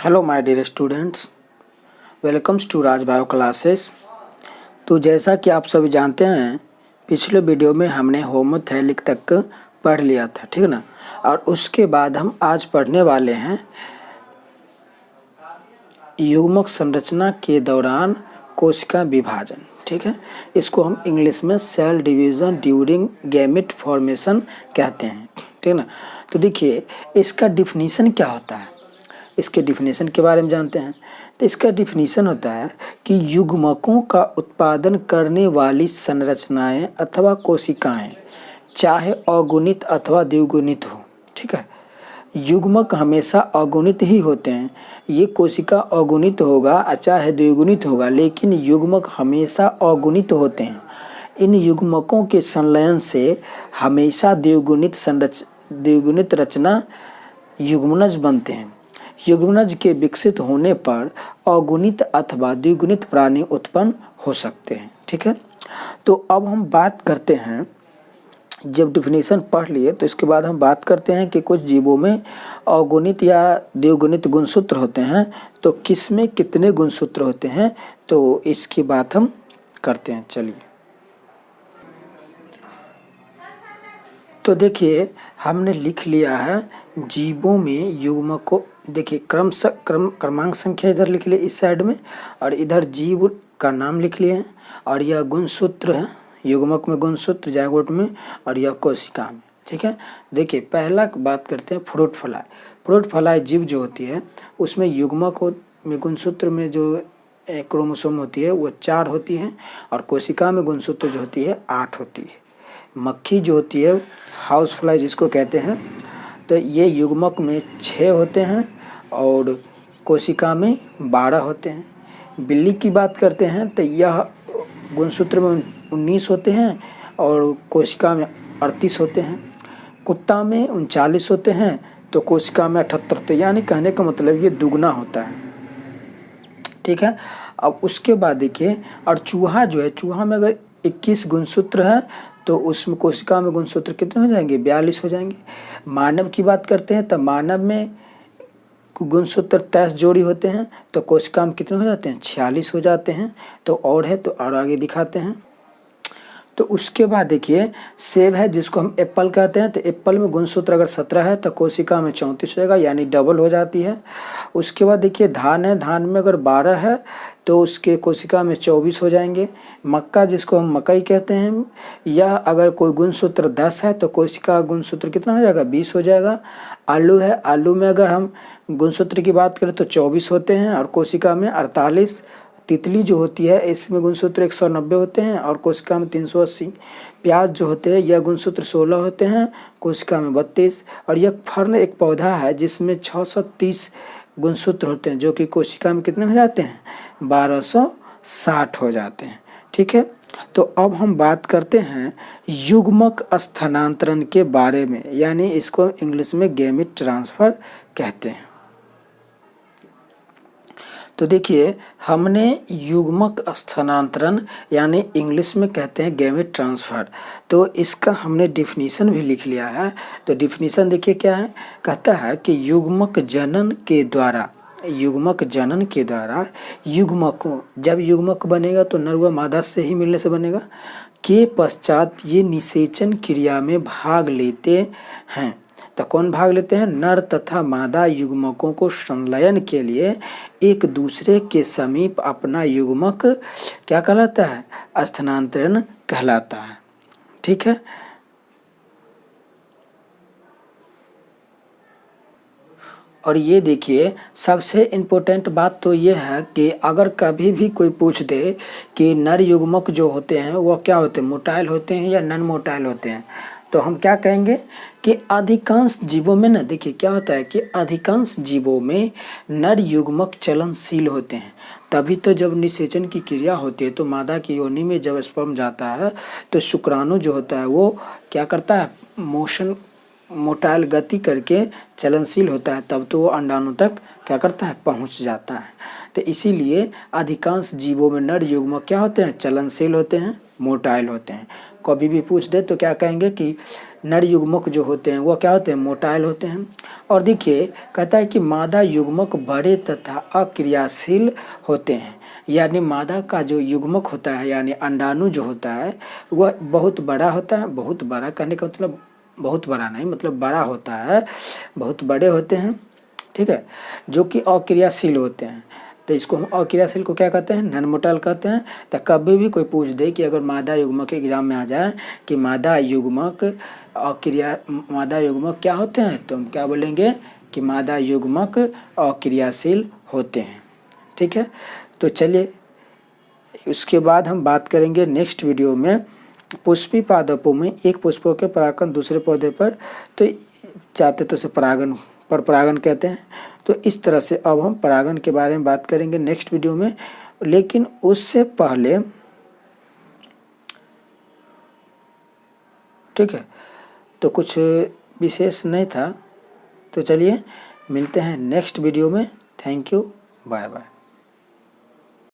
Hello my dear students, welcomes to Raj bio classes. तो जैसा कि आप सभी जानते हैं, पिछले वीडियो में हमने होमोथैलिक तक पढ़ लिया था, ठीक है ना। और उसके बाद हम आज पढ़ने वाले हैं युग्मक संरचना के दौरान कोशिका विभाजन, ठीक है। इसको हम इंग्लिश में cell division during gamete formation कहते हैं, ठीक है ना। तो देखिए, इसका डिफिनीशन क्या होता है, इसके डिफिनीशन के बारे में जानते हैं। तो इसका डिफिनीशन होता है कि युग्मकों का उत्पादन करने वाली संरचनाएं अथवा कोशिकाएं चाहे अगुणित अथवा द्विगुणित हो, ठीक है। युग्मक हमेशा अगुणित ही होते हैं। ये कोशिका अगुणित होगा चाहे द्विगुणित होगा, लेकिन युग्मक हमेशा अगुणित होते हैं। इन युग्मकों के संलयन से हमेशा द्विगुणित रचना युग्मनज बनते हैं। युग्मनज के विकसित होने पर अगुणित अथवा द्विगुणित प्राणी उत्पन्न हो सकते हैं, ठीक है। तो अब हम बात करते हैं, जब डिफिनीशन पढ़ लिए तो इसके बाद हम बात करते हैं कि कुछ जीवों में अगुणित या द्विगुणित गुणसूत्र होते हैं। तो किस में कितने गुणसूत्र होते हैं, तो इसकी बात हम करते हैं। चलिए, तो देखिए हमने लिख लिया है जीवों में युग्मक को। देखिए क्रमांक संख्या इधर लिख लिए इस साइड में, और इधर जीव का नाम लिख लिए हैं, और यह गुणसूत्र है, युग्मक में गुणसूत्र जाइगोट में, और यह कोशिका में, ठीक है। देखिए पहला बात करते हैं फ्रूट फ्लाई। फ्रूट फ्लाई जीव जो होती है उसमें युग्मक में गुणसूत्र में जो क्रोमोसोम होती है वो 4 होती है, और कोशिका में गुणसूत्र जो होती है 8 होती है। मक्खी जो होती है, हाउस फ्लाई जिसको कहते हैं, तो ये युग्मक में 6 होते हैं और कोशिका में 12 होते हैं। बिल्ली की बात करते हैं तो यह गुणसूत्र में 19 होते हैं और कोशिका में 38 होते हैं। कुत्ता में 39 होते हैं तो कोशिका में 78 होते हैं। यानी कहने का मतलब ये दुगना होता है, ठीक है। अब उसके बाद देखिए, और चूहा जो है, चूहा में अगर 21 गुणसूत्र है तो उसमें कोशिका में गुणसूत्र कितने हो जाएंगे, 42 हो जाएंगे। मानव की बात करते हैं तो मानव में गुणसूत्र 23 जोड़ी होते हैं, तो कोशिका में कितने हो जाते हैं, 46 हो जाते हैं। तो और है तो और आगे दिखाते हैं। तो उसके बाद देखिए सेब है जिसको हम एप्पल कहते हैं, तो एप्पल में गुणसूत्र अगर 17 है तो कोशिका में 34 होगा, यानी डबल हो जाती है। उसके बाद देखिए धान है, धान में अगर 12 है तो उसके कोशिका में 24 हो जाएंगे। मक्का जिसको हम मकई कहते हैं, यह अगर कोई गुणसूत्र 10 है तो कोशिका गुणसूत्र कितना हो जाएगा, 20 हो जाएगा। आलू है, आलू में अगर हम गुणसूत्र की बात करें तो 24 होते हैं और कोशिका में 48। तितली जो होती है इसमें गुणसूत्र 190 होते हैं और कोशिका में 380। प्याज जो होते हैं यह गुणसूत्र 16 होते हैं, कोशिका में 32। और यह फर्न एक पौधा है जिसमें 630 गुणसूत्र होते हैं, जो कि कोशिका में कितने हो जाते हैं, 1260 हो जाते हैं, ठीक है। तो अब हम बात करते हैं युग्मक स्थानांतरण के बारे में, यानी इसको इंग्लिश में गैमेट ट्रांसफर कहते हैं। तो देखिए हमने युग्मक स्थानांतरण यानी इंग्लिश में कहते हैं गैमेट ट्रांसफर, तो इसका हमने डिफिनीशन भी लिख लिया है। तो डिफिनीशन देखिए क्या है, कहता है कि युग्मक जनन के द्वारा युग्मक, जब युग्मक बनेगा तो नर व मादा से ही मिलने से बनेगा, के पश्चात ये निषेचन क्रिया में भाग लेते हैं। तो कौन भाग लेते हैं, नर तथा मादा युग्मकों को संलयन के लिए एक दूसरे के समीप अपना युग्मक क्या कहलाता है, स्थानांतरण कहलाता है, ठीक है। और ये देखिए सबसे इम्पोर्टेंट बात तो ये है कि अगर कभी भी कोई पूछ दे कि नर युग्मक जो होते हैं वो क्या होते हैं, मोटाइल होते हैं या नन मोटाइल होते हैं, तो हम क्या कहेंगे कि अधिकांश जीवों में ना, देखिए क्या होता है कि अधिकांश जीवों में नर युग्मक चलनशील होते हैं। तभी तो जब निषेचन की क्रिया होती है तो मादा की योनि में जब स्पर्म जाता है तो शुक्राणु जो होता है वो क्या करता है, मोटाइल गति करके चलनशील होता है, तब तो वो अंडाणु तक क्या करता है, पहुंच जाता है। तो इसीलिए अधिकांश जीवों में नर युग्मक क्या होते हैं, चलनशील होते हैं, मोटाइल होते हैं। कभी भी पूछ दे तो क्या कहेंगे कि नर युग्मक जो होते हैं वो क्या होते हैं, मोटाइल होते हैं। और देखिए कहता है कि मादा युग्मक बड़े तथा अक्रियाशील होते हैं, यानी मादा का जो युग्मक होता है यानी अंडाणु जो होता है वह बहुत बड़ा होता है। बहुत बड़ा कहने का मतलब बहुत बड़ा नहीं, मतलब बड़ा होता है, बहुत बड़े होते हैं, ठीक है, जो कि अक्रियाशील होते हैं। तो इसको हम अक्रियाशील को क्या कहते हैं, नॉन मोटाइल कहते हैं। तो कभी भी कोई पूछ दे कि अगर मादा युग्मक एग्जाम में आ जाए कि मादा युग्मक क्या होते हैं, तो हम क्या बोलेंगे कि मादा युग्मक अक्रियाशील होते हैं, ठीक है। तो चलिए उसके बाद हम बात करेंगे नेक्स्ट वीडियो में पुष्पी पादपों में एक पुष्पों के परागण दूसरे पौधे पर तो चाहते तो उसे परागण पर परागण कहते हैं। तो इस तरह से अब हम परागण के बारे में बात करेंगे नेक्स्ट वीडियो में, लेकिन उससे पहले, ठीक है, तो कुछ विशेष नहीं था। तो चलिए मिलते हैं नेक्स्ट वीडियो में। Thank you, bye bye.